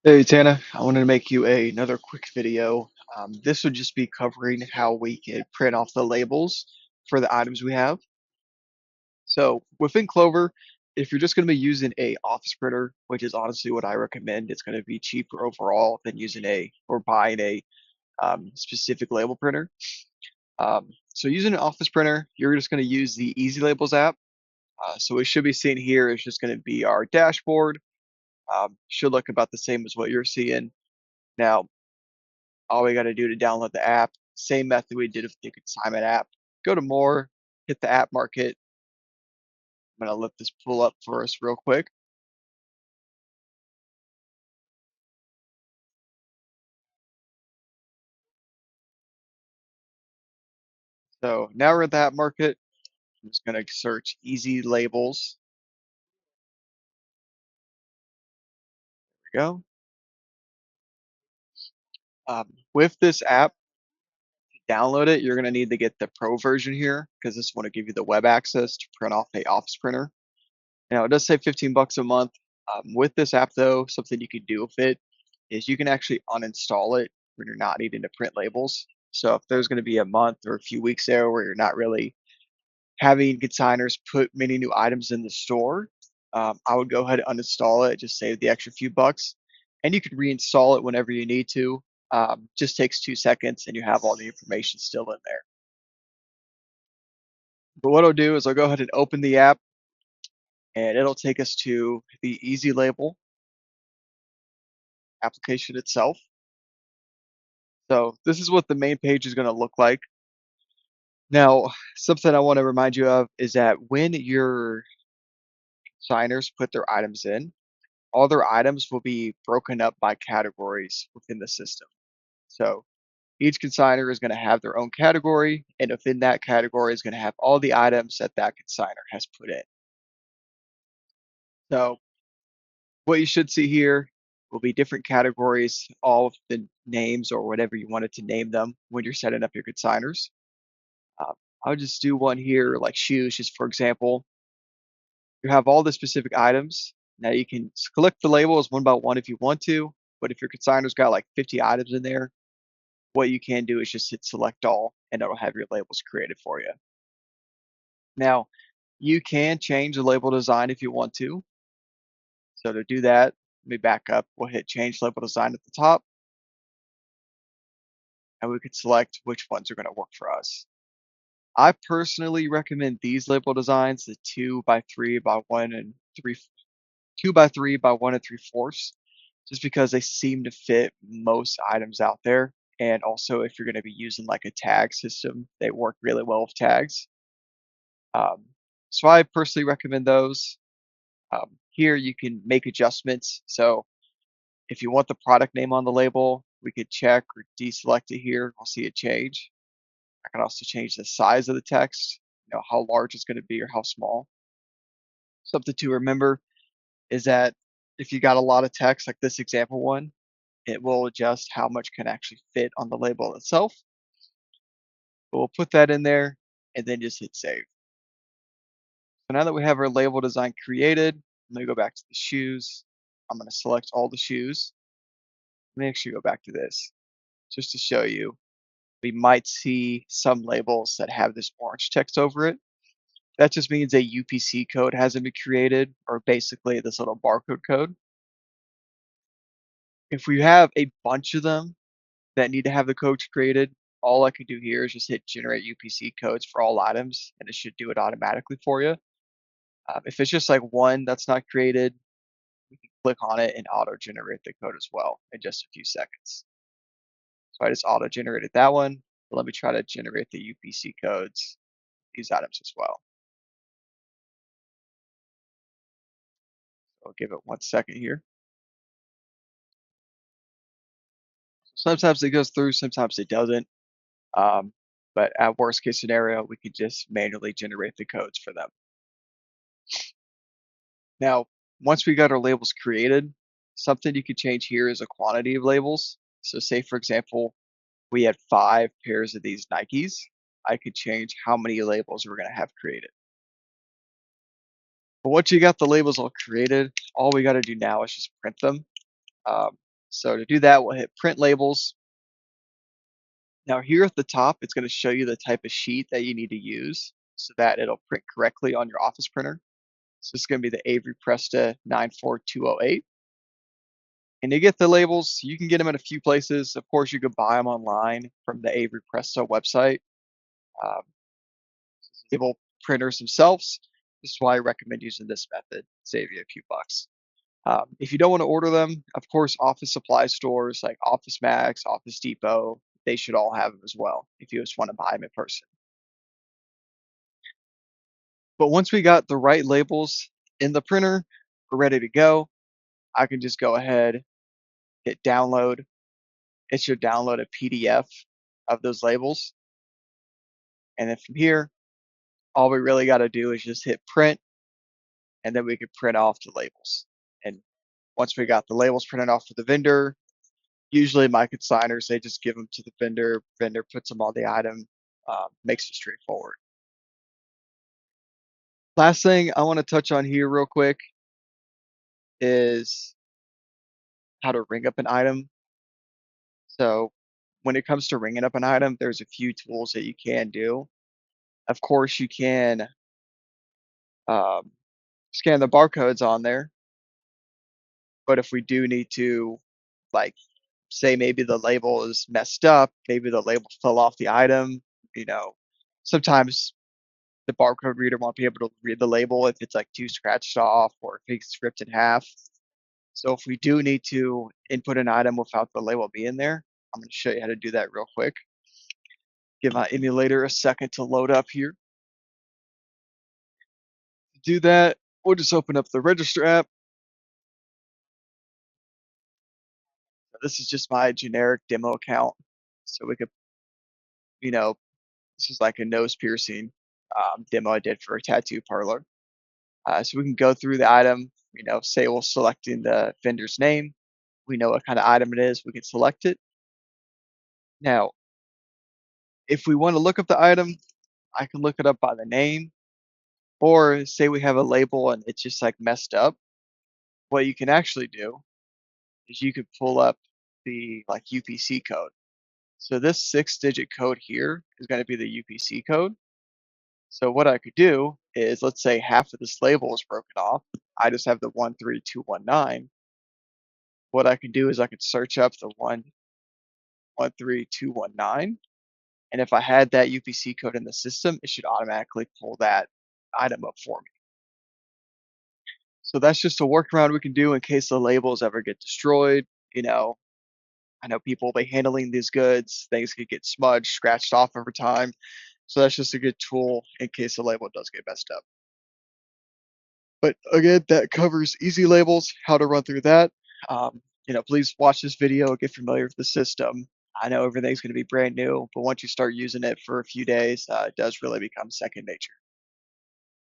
Hey Tana, I wanted to make you another quick video. This would just be covering how we can print off the labels for the items we have. So within Clover, if you're just going to be using a office printer, which is honestly what I recommend, it's going to be cheaper overall than using a or buying a specific label printer. So using an office printer, you're just going to use the Easy Labels app. So we should be seeing here is just going to be our dashboard. Should look about the same as what you're seeing. Now, all we got to do to download the app, same method we did with the consignment app. Go to more, hit the app market. I'm gonna let this pull up for us real quick. So now we're at the app market. I'm just gonna search easy labels. There we go. With this app, to download it, you're gonna need to get the pro version here because this one will give you the web access to print off a office printer. Now it does say 15 bucks a month. With this app though, something you can do with it is you can actually uninstall it when you're not needing to print labels. So if there's going to be a month or a few weeks there where you're not really having consigners put many new items in the store, I would go ahead and uninstall it, just save the extra few bucks, and you can reinstall it whenever you need to. Just takes 2 seconds and you have all the information still in there. But what I'll do is I'll go ahead and open the app and it'll take us to the Easy Label application itself. So this is what the main page is going to look like. Now, something I want to remind you of is that when your signers put their items in, all their items will be broken up by categories within the system. So each consigner is going to have their own category, and within that category is going to have all the items that that consigner has put in. So what you should see here will be different categories, all of the names or whatever you wanted to name them when you're setting up your consigners. Um, I'll just do one here like shoes, just for example. You have all the specific items. Now you can collect the labels one by one if you want to, but if your consigner's got like 50 items in there, what you can do is just hit select all and it'll have your labels created for you. Now, you can change the label design if you want to. So to do that, let me back up. We'll hit change label design at the top and we can select which ones are going to work for us. I personally recommend these label designs, the 2x3 by 1 and 3, 2x3 by 1 3/4, just because they seem to fit most items out there. And also, if you're going to be using like a tag system, they work really well with tags. Um, so I personally recommend those. Here you can make adjustments. So if you want the product name on the label, we could check or deselect it here. I'll see it change. I can also change the size of the text, how large it's going to be or how small. Something to remember is that if you got a lot of text like this example one, it will adjust how much can actually fit on the label itself. But we'll put that in there and then just hit save. So now that we have our label design created, let me go back to the shoes. I'm going to select all the shoes. Let me actually go back to this just to show you. We might see some labels that have this orange text over it. That just means a UPC code hasn't been created, or basically this little barcode code. If we have a bunch of them that need to have the codes created, all I can do here is just hit generate UPC codes for all items, and it should do it automatically for you. If it's just like one that's not created, we can click on it and auto generate the code as well in just a few seconds. So I just auto generated that one. But let me try to generate the UPC codes, these items as well. So I'll give it 1 second here. Sometimes it goes through, sometimes it doesn't. Um, but at worst case scenario, we could just manually generate the codes for them. Now, once we got our labels created, something you could change here is a quantity of labels. So say, for example, we had 5 pairs of these Nikes. I could change how many labels we're going to have created. But once you got the labels all created, all we got to do now is just print them. Um, So to do that, we'll hit print labels. Now here at the top, it's going to show you the type of sheet that you need to use so that it'll print correctly on your office printer. So it's going to be the Avery Presta 94208. And to get the labels, you can get them in a few places. Of course, you could buy them online from the Avery Presta website. Um, label printers themselves. This is why I recommend using this method. Save you a few bucks. If you don't want to order them, of course, office supply stores like Office Max, Office Depot, they should all have them as well if you just want to buy them in person. But once we got the right labels in the printer, we're ready to go. I can just go ahead, hit download. It should download a PDF of those labels. And then from here, all we really got to do is just hit print, and then we can print off the labels. And once we got the labels printed off for the vendor, usually my consigners, they just give them to the vendor. Vendor puts them on the item, makes it straightforward. Last thing I want to touch on here real quick is how to ring up an item. So when it comes to ringing up an item, there's a few tools that you can do. Of course, you can um, scan the barcodes on there, but if we do need to, like, say maybe the label is messed up, maybe the label fell off the item, you know, sometimes the barcode reader won't be able to read the label if it's like too scratched off or if it's ripped in half. So if we do need to input an item without the label being there, I'm going to show you how to do that real quick. Give my emulator a second to load up here. To do that, we'll just open up the register app. This is just my generic demo account. So we could, you know, this is like a nose piercing demo I did for a tattoo parlor. So we can go through the item, say we're selecting the vendor's name. We know what kind of item it is. We can select it. Now, if we want to look up the item, I can look it up by the name, or say we have a label and it's just like messed up. What you can actually do is you could pull up the like UPC code. So this 6-digit code here is going to be the UPC code. So what I could do is, let's say half of this label is broken off. I just have the 13219. What I can do is I could search up the 13219. And if I had that UPC code in the system, it should automatically pull that item up for me. So that's just a workaround we can do in case the labels ever get destroyed. You know, I know people will be handling these goods, things could get smudged, scratched off over time. So that's just a good tool in case the label does get messed up. But again, that covers easy labels, how to run through that. Please watch this video, get familiar with the system. I know everything's going to be brand new, but once you start using it for a few days, it does really become second nature.